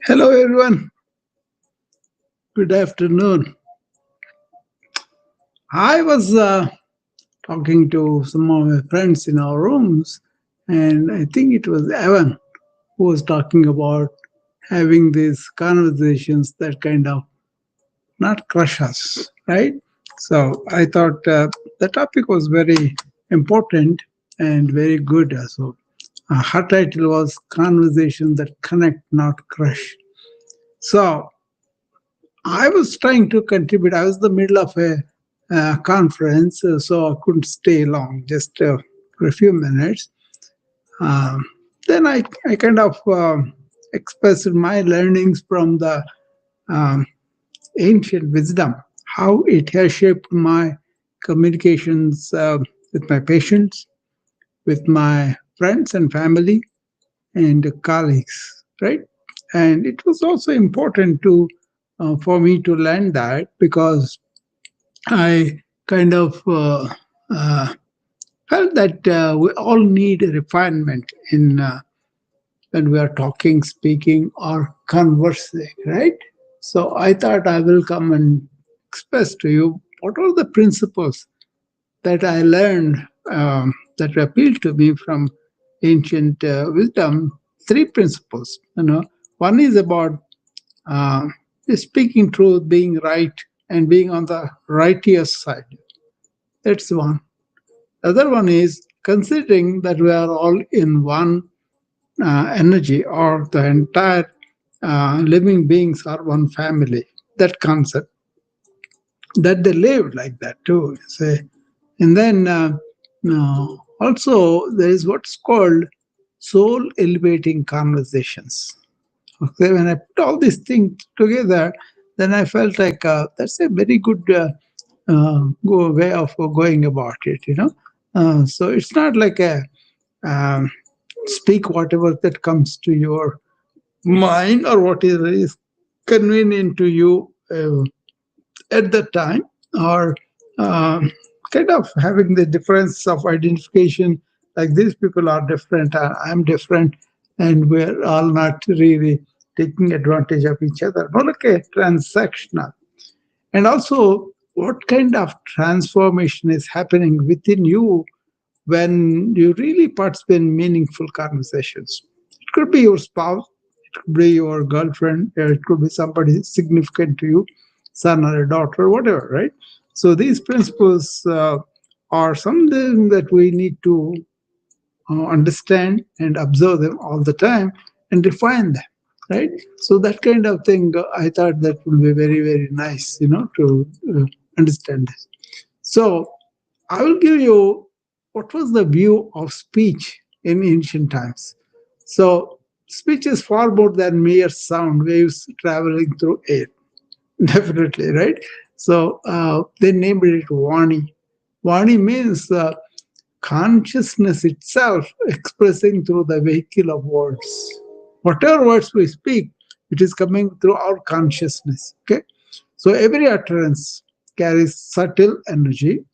Hello, everyone. Good afternoon. I was talking to some of my friends in our rooms, and I think it was Evan who was talking about having these conversations that kind of not crush us, right? So I thought the topic was very important and very good. So her title was Conversations That Connect, Not Crush. So I was trying to contribute. I was in the middle of a conference, so I couldn't stay long, just for a few minutes. Um, then I kind of expressed my learnings from the um, ancient wisdom, how it has shaped my communications with my patients, with my friends and family, and colleagues, right? And it was also important to for me to learn that because I kind of felt that we all need a refinement in when we are talking, speaking, or conversing, right? So I thought I will come and express to you what are the principles that I learned that appealed to me from ancient wisdom. Three principles, One is about uh, speaking truth, being right, and being on the righteous side. That's one. Other one is considering that we are all in one energy, or the entire living beings are one family. That concept, that they live like that too. Say, and then also there is what's called soul elevating conversations. Okay, when I put all these things together, then I felt like that's a very good way of going about it. So it's not like a um, speak whatever that comes to your mind or whatever is convenient to you at that time, or um, kind of having the difference of identification, like these people are different, I'm different, and we're all not really taking advantage of each other. Not like a transactional. And also, what kind of transformation is happening within you when you really participate in meaningful conversations? It could be your spouse, it could be your girlfriend, it could be somebody significant to you, son or a daughter, whatever, right? So these principles are something that we need to understand and observe them all the time and refine them, right? So that kind of thing, I thought that would be very, very nice, to understand this. So I will give you what was the view of speech in ancient times. So speech is far more than mere sound waves traveling through air. Definitely, right? So they named it Vani. Vani means consciousness itself expressing through the vehicle of words. Whatever words we speak, it is coming through our consciousness. Okay, so every utterance carries subtle energy,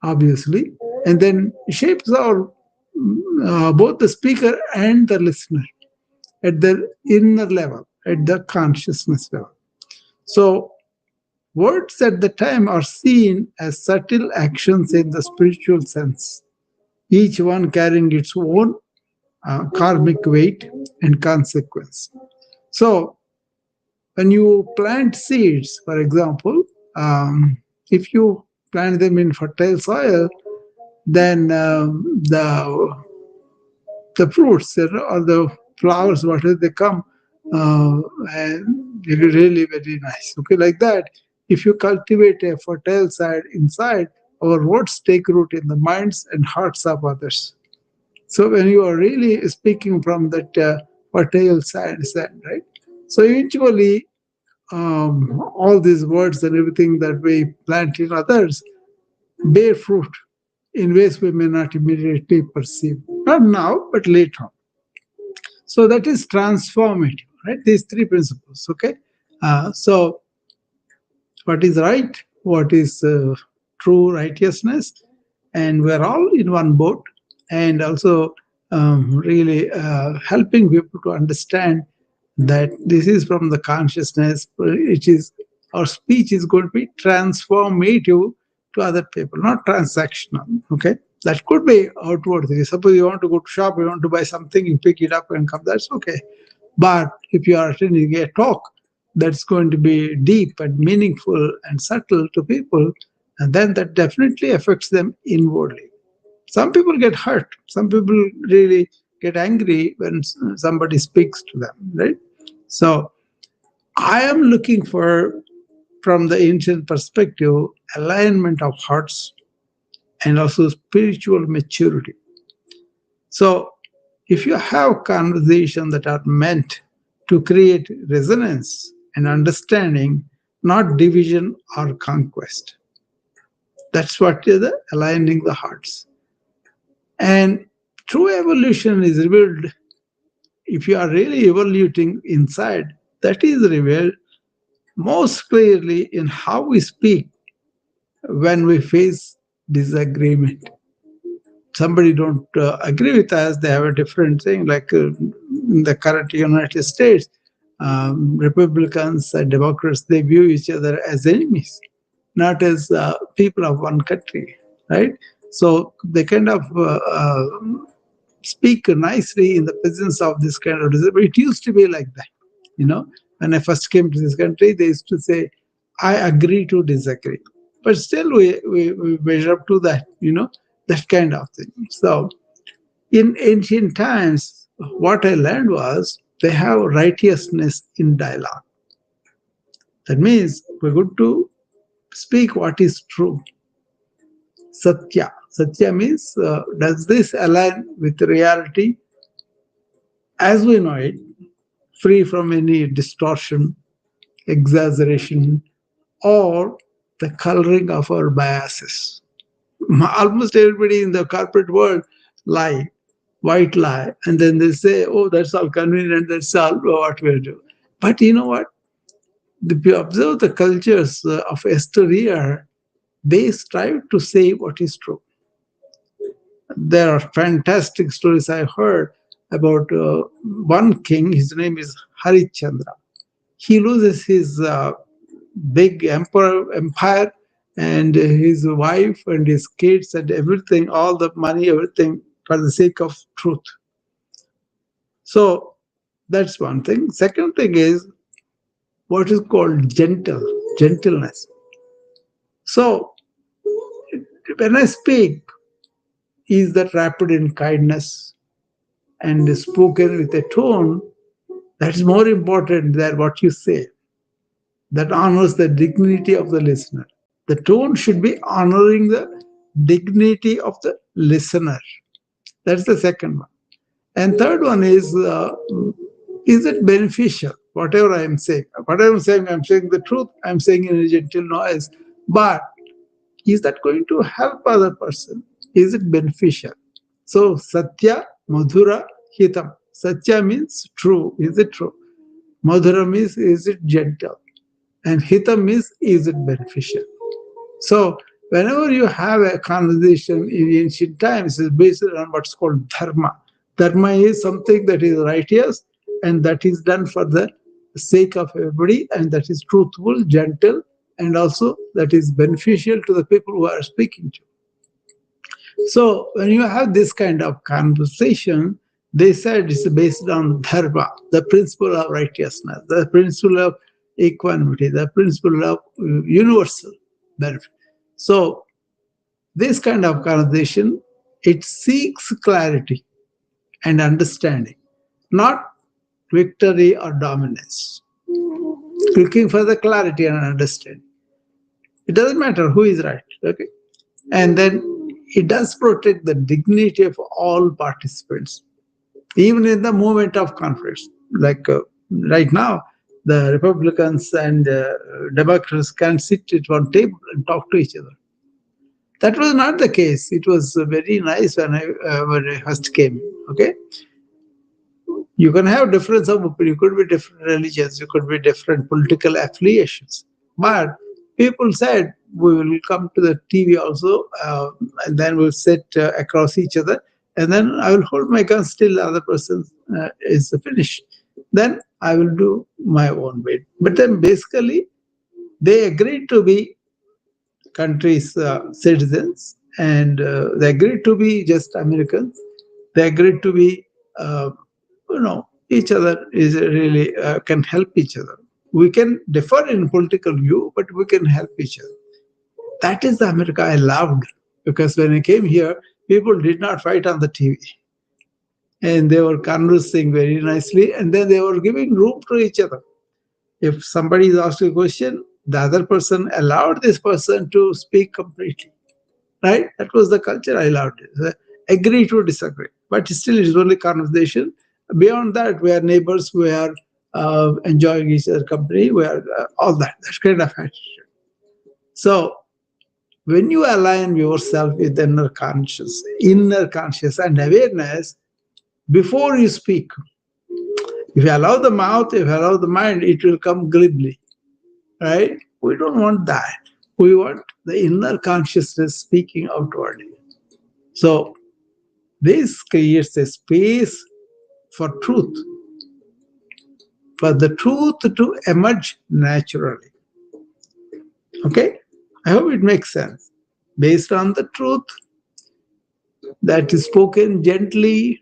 obviously, and then shapes our both the speaker and the listener at the inner level, at the consciousness level. So words at the time are seen as subtle actions in the spiritual sense, each one carrying its own karmic weight and consequence. So, when you plant seeds, for example, if you plant them in fertile soil, then the the fruits, or the flowers, whatever they come, uh, and they're really very nice. Okay, like that. If you cultivate a fertile side inside, our words take root in the minds and hearts of others. So when you are really speaking from that fertile side, right? So eventually, all these words and everything that we plant in others bear fruit in ways we may not immediately perceive. Not now, but later on. So that is transformative, right? These three principles, okay? So what is right, what is true righteousness, and we're all in one boat, and also really helping people to understand that this is from the consciousness, which is our speech is going to be transformative to other people, not transactional. Okay, that could be outward thing. Suppose you want to go to shop, you want to buy something, you pick it up and come. That's okay. But if you are attending a talk that's going to be deep and meaningful and subtle to people, and then that definitely affects them inwardly. Some people get hurt. Some people really get angry when somebody speaks to them, right? So I am looking for, from the ancient perspective, alignment of hearts and also spiritual maturity. So if you have conversations that are meant to create resonance and understanding, not division or conquest, that's what is the aligning the hearts. And true evolution is revealed. If you are really evoluting inside, that is revealed most clearly in how we speak when we face disagreement. Somebody don't agree with us, they have a different thing, like in the current United States, Republicans and Democrats, they view each other as enemies, not as people of one country, right? So they kind of speak nicely in the presence of this kind of disorder. It used to be like that, you know. When I first came to this country, they used to say, "I agree to disagree," but still we measure up to that, that kind of thing. So in ancient times, what I learned was they have righteousness in dialogue. That means we're going to speak what is true. Satya. Satya means does this align with reality as we know it, free from any distortion, exaggeration, or the coloring of our biases. Almost everybody in the corporate world lie, white lie, and then they say, "Oh, that's all convenient. That's all what we'll do." But you know what? If you observe the cultures of exterior, they strive to say what is true. There are fantastic stories I heard about one king. His name is Harichandra. He loses his big empire and his wife and his kids and everything, all the money, everything for the sake of truth. So that's one thing. Second thing is what is called gentleness. So when I speak, is that rapid in kindness and spoken with a tone that's more important than what you say, that honors the dignity of the listener. The tone should be honoring the dignity of the listener. That's the second one. And third one is it beneficial? Whatever I am saying, I'm saying the truth. I'm saying in a gentle noise. But is that going to help other person? Is it beneficial? So Satya, Madhura, Hitam. Satya means true. Is it true? Madhura means is it gentle? And Hitam means is it beneficial? So whenever you have a conversation in ancient times, it's based on what's called dharma. Dharma is something that is righteous and that is done for the sake of everybody, and that is truthful, gentle, and also that is beneficial to the people who are speaking to. So when you have this kind of conversation, they said it's based on dharma, the principle of righteousness, the principle of equanimity, the principle of universal benefit. So this kind of conversation, it seeks clarity. and understanding, not victory or dominance. Looking for the clarity and understanding. It doesn't matter who is right. Okay. And then it does protect the dignity of all participants, even in the moment of conflicts. Like right now, the Republicans and Democrats can sit at one table and talk to each other. That was not the case. It was very nice when I first came. Okay, you can have difference of opinion. You could be different religions. You could be different political affiliations. But people said we will come to the TV also, and then we'll sit across each other, and then I will hold my gun till the other person is finished. Then I will do my own bit. But then basically they agreed to be country's citizens, and they agreed to be just Americans. They agreed to be, uh, each other is really can help each other. We can differ in political view, but we can help each other. That is the America I loved, because when I came here, people did not fight on the TV, and they were conversing very nicely, and then they were giving room to each other. If somebody is asked a question, the other person allowed this person to speak completely. Right? That was the culture I loved. Agree to disagree, but still it's only conversation. Beyond that, we are neighbors. We are enjoying each other's company. We are all that. That kind of attitude. So when you align yourself with inner conscious and awareness before you speak, if you allow the mouth, if you allow the mind, it will come glibly. Right? We don't want that. We want the inner consciousness speaking outwardly. So this creates a space for truth, for the truth to emerge naturally. Okay? I hope it makes sense. Based on the truth that is spoken gently,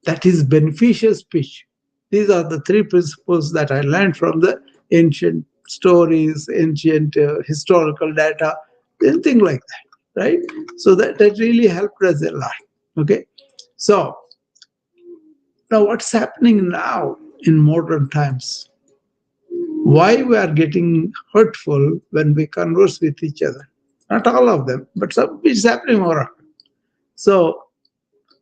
that is beneficial speech. These are the three principles that I learned from the ancient stories, ancient historical data, anything like that, right? So that really helped us a lot. Okay? So now what's happening now in modern times? Why we are getting hurtful when we converse with each other? Not all of them, but some is happening more often. So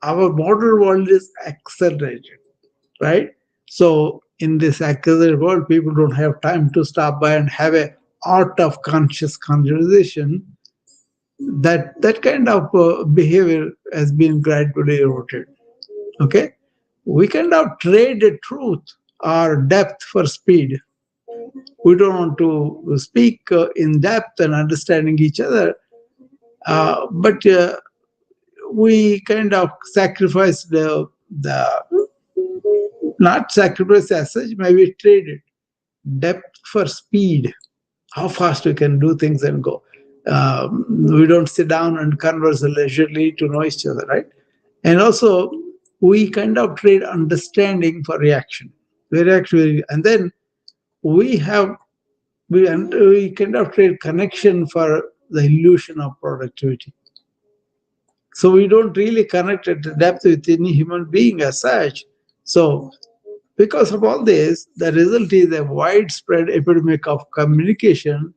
our modern world is accelerated, right? So in this accelerated world, people don't have time to stop by and have a art of conscious conversation. That kind of behavior has been gradually eroded. Okay, we cannot trade the truth or depth for speed. We don't want to speak in depth and understanding each other, but we kind of sacrifice the not sacrifice as such, maybe trade it depth for speed, how fast we can do things and go. We don't sit down and converse leisurely to know each other, right? And also, we kind of trade understanding for reaction. We react, and then we have we kind of trade connection for the illusion of productivity. So we don't really connect at the depth with any human being as such. So because of all this, the result is a widespread epidemic of communication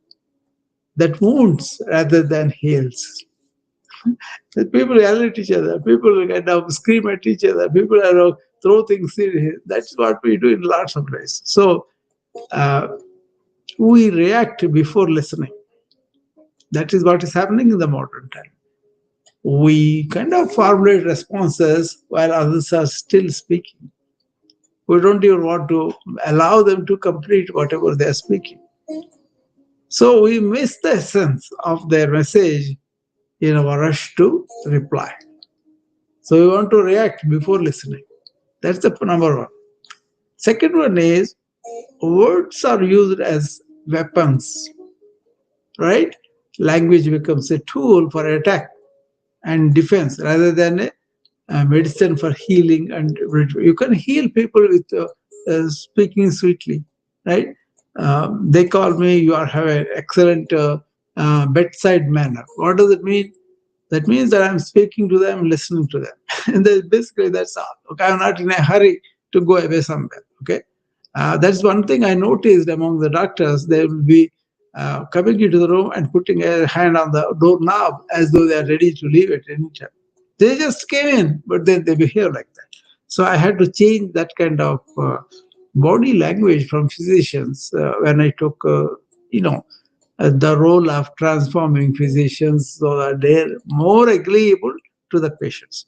that wounds rather than heals. That people yell at each other, people kind of scream at each other, people throw things in. That's what we do in lots of ways. So uh, we react before listening. That is what is happening in the modern time. We kind of formulate responses while others are still speaking. We don't even want to allow them to complete whatever they are speaking. So we miss the essence of their message in our rush to reply. So we want to react before listening. That's the number one. Second one is words are used as weapons, right? Language becomes a tool for attack and defense rather than a medicine for healing. And you can heal people with speaking sweetly, right? They call me, you are have an excellent bedside manner. What does it mean? That means that I'm speaking to them, listening to them. And basically that's all. Okay, I'm not in a hurry to go away somewhere. Okay, that's one thing I noticed among the doctors. They will be coming into the room and putting a hand on the doorknob as though they are ready to leave at any time. They just came in, but then they behave like that. So I had to change that kind of body language from physicians when I took, you know, the role of transforming physicians so that they're more agreeable to the patients.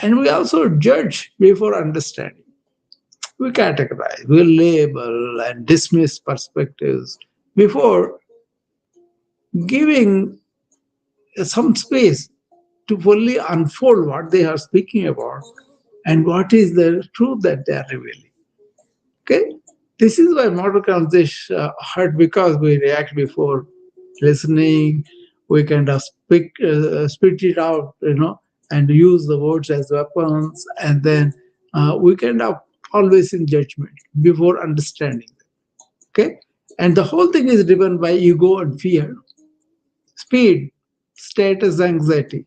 And we also judge before understanding. We categorize, we label and dismiss perspectives before giving some space to fully unfold what they are speaking about and what is the truth that they are revealing. Okay, this is why modern conversation hurt, because we react before listening. We kind of spit it out, and use the words as weapons, and then we kind of always in judgment before understanding. Okay, and the whole thing is driven by ego and fear, speed, status anxiety,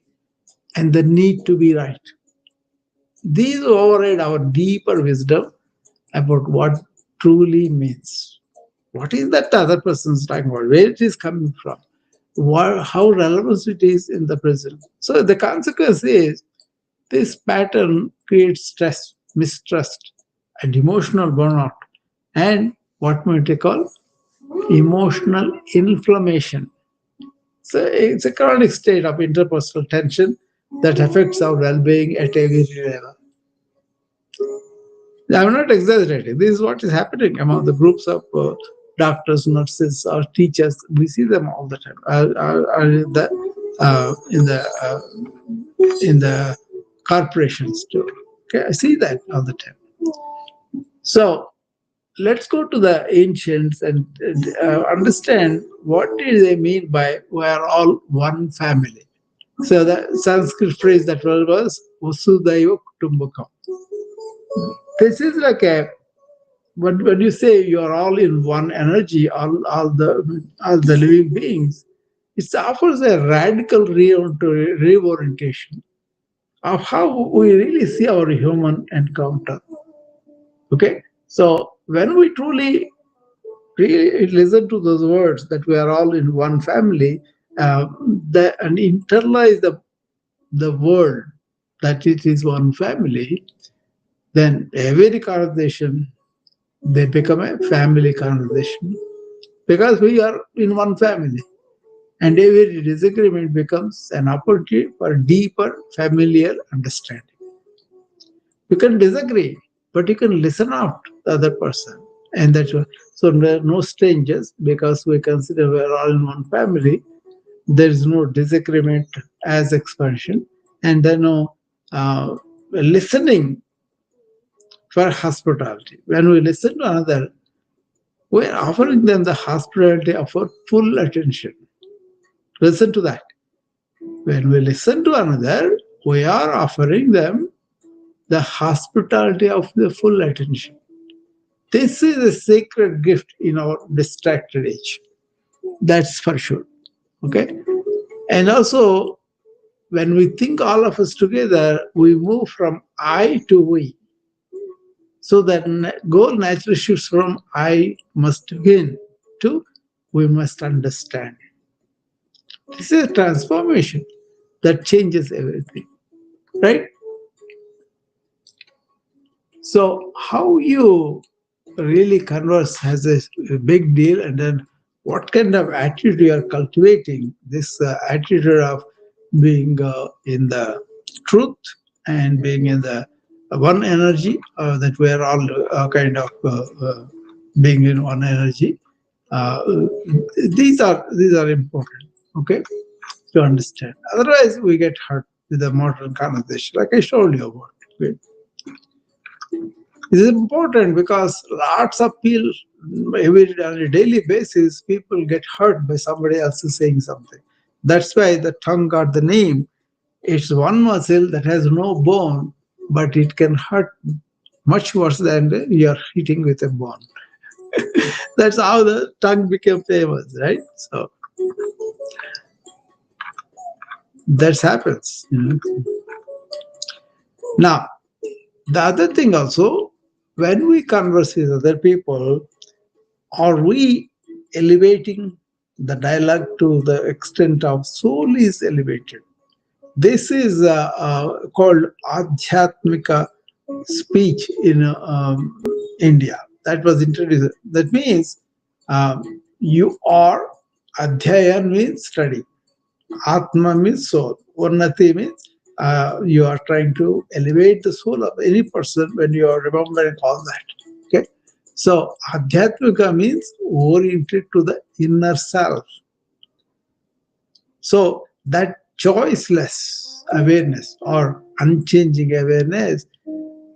and the need to be right. These override our deeper wisdom about what truly means. What is that other person's talking about? Where it is coming from? How relevant it is in the present. So the consequence is this pattern creates stress, mistrust, and emotional burnout, and what might we call emotional inflammation. So it's a chronic state of interpersonal tension that affects our well-being at every level. I'm not exaggerating. This is what is happening among the groups of doctors, nurses, or teachers. We see them all the time. In the corporations too. Okay, I see that all the time. So let's go to the ancients and understand what do they mean by we are all one family. So the Sanskrit phrase that was Vasudhaiva Kutumbakam. This is like a when you say you are all in one energy, all the living beings, it offers a radical reorientation of how we really see our human encounter. Okay, so when we truly really listen to those words that we are all in one family, and internalize the word that it is one family, then every conversation they become a family conversation because we are in one family, and every disagreement becomes an opportunity for deeper familiar understanding. You can disagree, but you can listen out the other person, and that's why. So there are no strangers because we consider we are all in one family. There is no disagreement as expansion, and there no listening for hospitality. When we listen to another, we are offering them the hospitality of our full attention. Listen to that. When we listen to another, we are offering them the hospitality of the full attention. This is a sacred gift in our distracted age. That's for sure. Okay. And also, when we think all of us together, we move from I to we. So that goal naturally shifts from I must win to we must understand. This is a transformation that changes everything, right? So, how you really converse has a big deal, and then what kind of attitude you are cultivating. This attitude of being in the truth and being in the one energy, that we are all being in one energy. Uh, these are important. Okay, to understand. Otherwise, we get hurt with the modern conversation, like I showed you about. Okay? This is important because lots of people, on a daily basis, people get hurt by somebody else saying something. That's why the tongue got the name. It's one muscle that has no bone, but it can hurt much worse than you're hitting with a bone. That's how the tongue became famous, right? So That happens. Now, the other thing also, when we converse with other people, are we elevating the dialogue to the extent of soul is elevated? This is called Adhyatmika speech in India. That was introduced. That means you are, Adhyayan means study, Atma means soul, Unnati means you are trying to elevate the soul of any person when you are remembering all that. Okay, so Adhyatmika means oriented to the inner self. So that choiceless awareness or unchanging awareness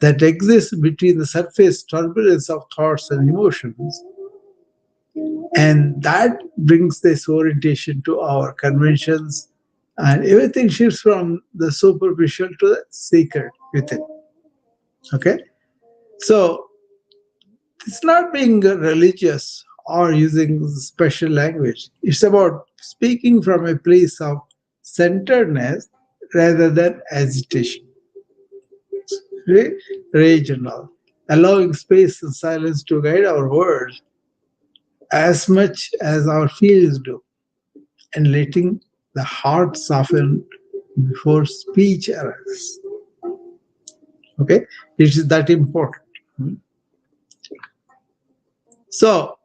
that exists between the surface turbulence of thoughts and emotions, and that brings this orientation to our conventions, and everything shifts from the superficial to the sacred within. Okay, so it's not being religious or using special language. It's about speaking from a place of centeredness rather than agitation, regional, allowing space and silence to guide our words as much as our feelings do, and letting the heart soften before speech arises. Okay, it is that important. So,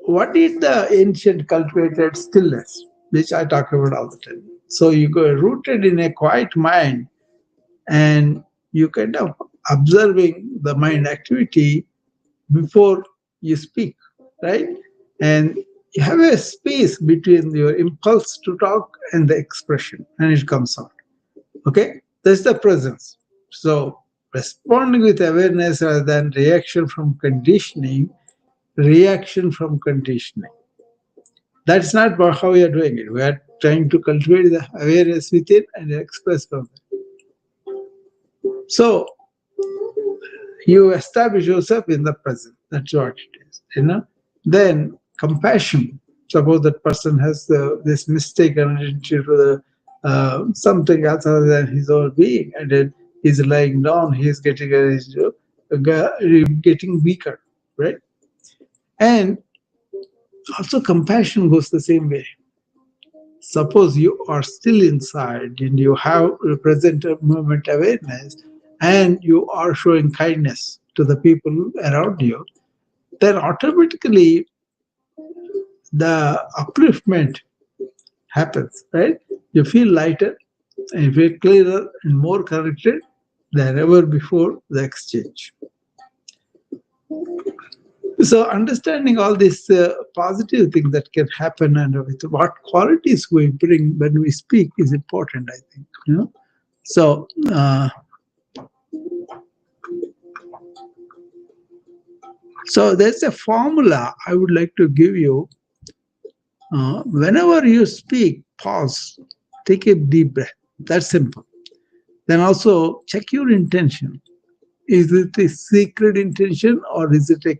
what is the ancient cultivated stillness, which I talk about all the time? So you go rooted in a quiet mind, and you kind of observing the mind activity before you speak, right? And you have a space between your impulse to talk and the expression, and it comes out. Okay, that's the presence. So responding with awareness rather than reaction from conditioning, reaction from conditioning. That's not how we are doing it. We are trying to cultivate the awareness within and express from it. So you establish yourself in the present. That's what it is. Then compassion. Suppose that person has this mistaken identity to the something else other than his own being, and then he's lying down. He's getting weaker, right? And also compassion goes the same way. Suppose you are still inside and you have present moment awareness, and you are showing kindness to the people around you, then automatically the upliftment happens, right? You feel lighter and you feel clearer and more connected than ever before the exchange. So, understanding all these positive things that can happen and with what qualities we bring when we speak is important, I think. So, so there's a formula I would like to give you. Whenever you speak, pause, take a deep breath. That's simple. Then also check your intention. Is it a secret intention or is it a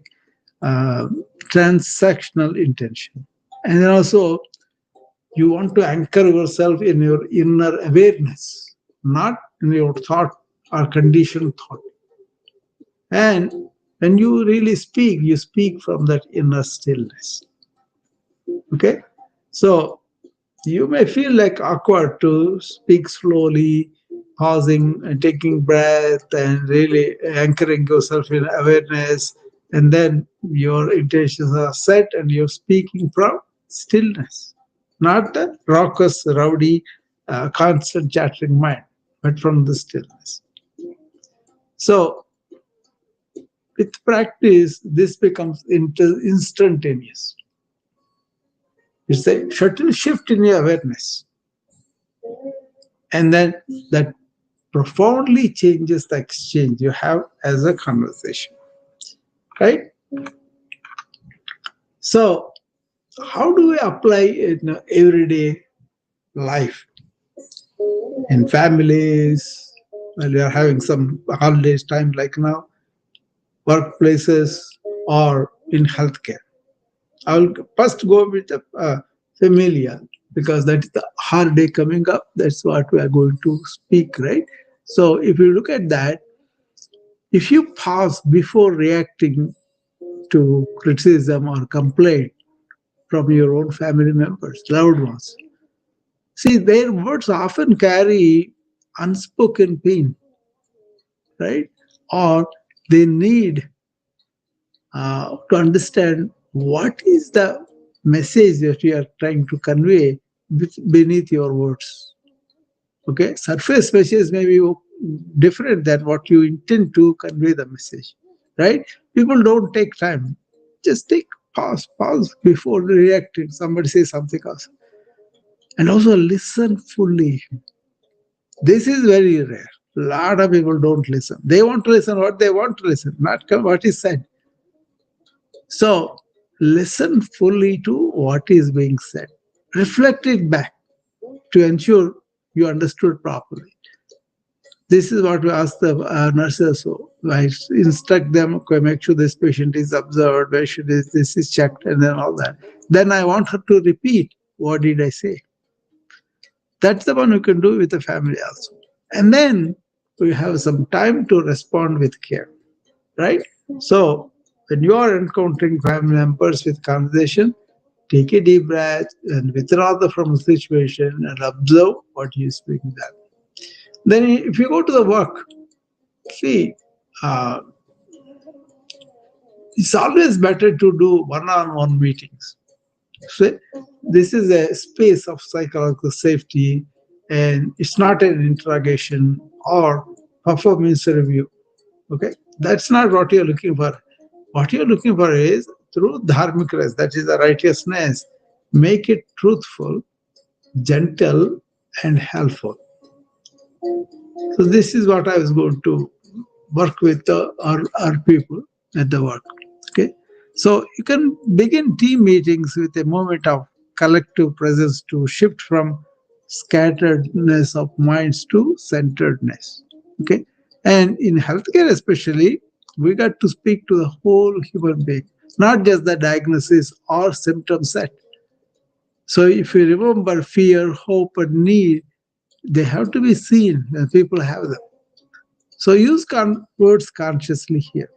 uh, transactional intention? And then also, you want to anchor yourself in your inner awareness, not in your thought or conditioned thought. And when you really speak, you speak from that inner stillness. Okay? So you may feel like awkward to speak slowly, pausing and taking breath and really anchoring yourself in awareness. And then your intentions are set and you're speaking from stillness, not the raucous, rowdy, constant chattering mind, but from the stillness. So with practice, this becomes instantaneous. It's a subtle shift in your awareness. And then that profoundly changes the exchange you have as a conversation, right? So how do we apply it in everyday life, in families, when we are having some holidays time like now, workplaces, or in healthcare? I will first go with the familiar. because that is the hard day coming up. That's what we are going to speak, right? So if you look at that, if you pause before reacting to criticism or complaint from your own family members, loved ones, see, their words often carry unspoken pain, right? Or they need to understand what is the message that you are trying to convey beneath your words. Okay, surface message may be different than what you intend to convey the message, right? People don't take time. Just take pause before reacting. Somebody says something else, and also listen fully. This is very rare. A lot of people don't listen. They want to listen what they want to listen, not what is said. So listen fully to what is being said. Reflect it back to ensure you understood properly. This is what we ask the nurses. So I instruct them, okay, make sure this patient is observed, where should this is checked, and then all that. Then I want her to repeat, what did I say? That's the one you can do with the family also. And then we have some time to respond with care, right? So when you are encountering family members with conversation, take a deep breath and withdraw from the situation and observe what you speak to them. Then if you go to the work, see, uh, it's always better to do one-on-one meetings. So this is a space of psychological safety, and it's not an interrogation or performance review. Okay, that's not what you're looking for. What you're looking for is through dharmic rest, that is the righteousness, make it truthful, gentle, and helpful. So this is what I was going to work with our people at the work. Okay, so you can begin team meetings with a moment of collective presence to shift from scatteredness of minds to centeredness. Okay, and in healthcare especially, we got to speak to the whole human being, not just the diagnosis or symptom set. So if you remember fear, hope, and need, they have to be seen when people have them. So use words consciously here,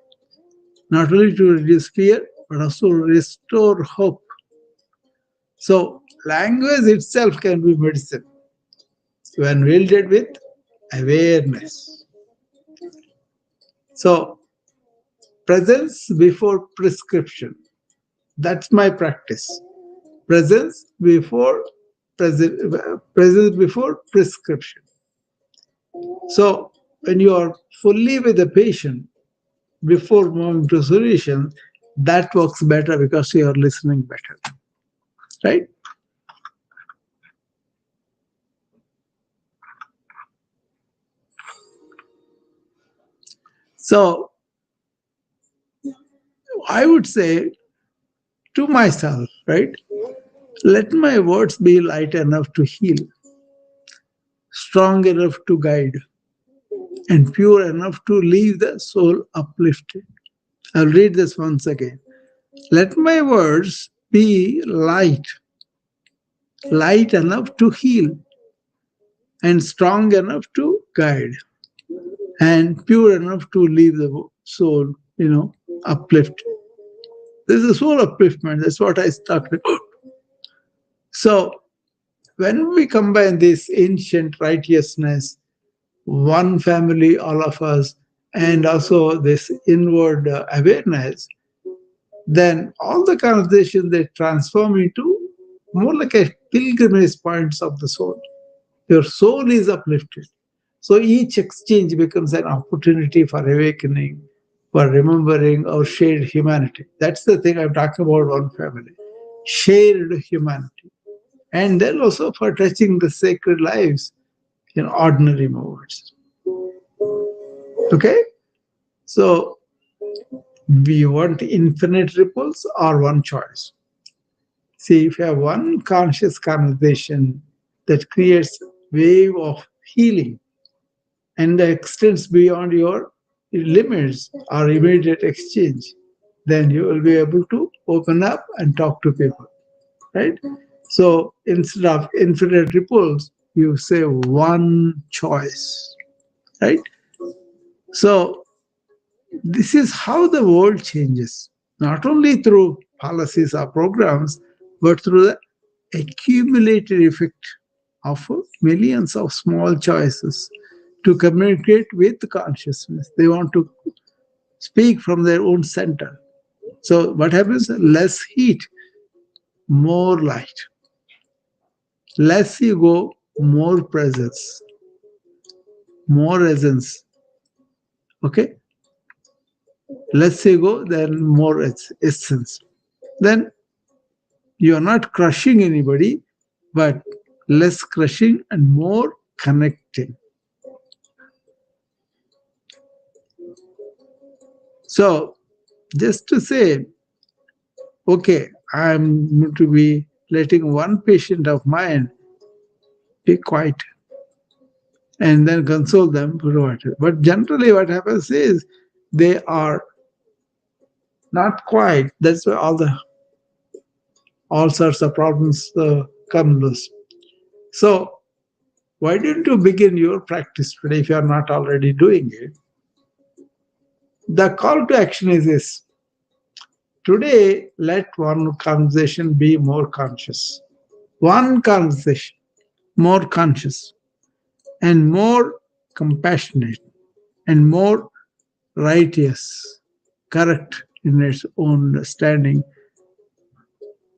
not only to reduce fear, but also restore hope. So language itself can be medicine when wielded with awareness. So presence before prescription. That's my practice. Presence before presence before prescription. So when you are fully with the patient before moving to solution, that works better because you are listening better, right? So I would say to myself, right? Let my words be light enough to heal, strong enough to guide, and pure enough to leave the soul uplifted. I'll read this once again. Let my words be light enough to heal, and strong enough to guide, and pure enough to leave the soul, uplifted. This is soul upliftment. That's what I started. So when we combine this ancient righteousness, one family, all of us, and also this inward awareness, then all the conversations they transform into more like a pilgrimage points of the soul. Your soul is uplifted. So each exchange becomes an opportunity for awakening, for remembering our shared humanity. That's the thing I'm talking about, one family. Shared humanity. And then also for touching the sacred lives in ordinary moments. Okay? So we want infinite ripples or one choice. See, if you have one conscious conversation that creates wave of healing and extends beyond your limits or immediate exchange, then you will be able to open up and talk to people, right? So instead of infinite ripples, you say one choice, right? So this is how the world changes, not only through policies or programs, but through the accumulated effect of millions of small choices to communicate with consciousness. They want to speak from their own center. So what happens? Less heat, more light. Less ego, more presence, more essence. Okay? Less ego, then more essence. Then you are not crushing anybody, but less crushing and more connecting. So just to say, okay, I'm going to be letting one patient of mine be quiet and then console them. But generally, what happens is they are not quiet. That's why all sorts of problems come loose. So why don't you begin your practice today if you are not already doing it? The call to action is this: today, let one conversation be more conscious. One conversation more conscious and more compassionate and more righteous, correct in its own standing.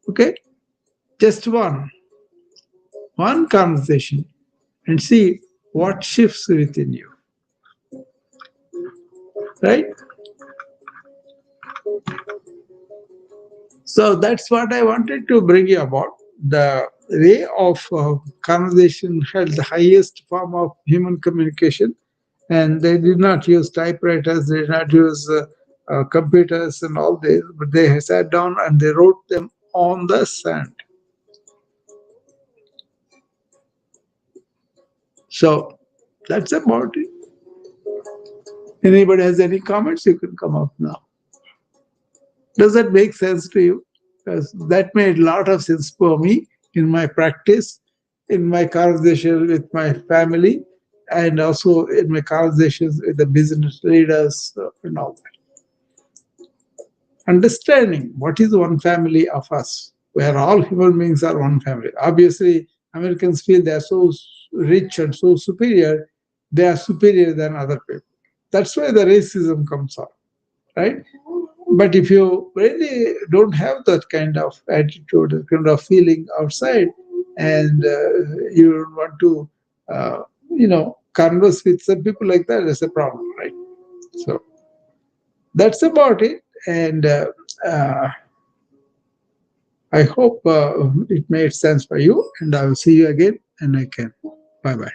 Okay? Just one conversation and see what shifts within you, right? So that's what I wanted to bring you about. The way of conversation held the highest form of human communication, and they did not use typewriters, they did not use computers and all this, but they sat down and they wrote them on the sand. So that's about it. Anybody has any comments, you can come up now. Does that make sense to you? Because that made a lot of sense for me in my practice, in my conversation with my family, and also in my conversations with the business leaders and all that. Understanding what is one family of us, where all human beings are one family. Obviously, Americans feel they are so rich and so superior, they are superior than other people. That's why the racism comes up, right? But if you really don't have that kind of attitude, that kind of feeling outside, and you don't want to, converse with some people like that, there's a problem, right? So that's about it. And uh, I hope it made sense for you. And I will see you again. And I can. Bye bye.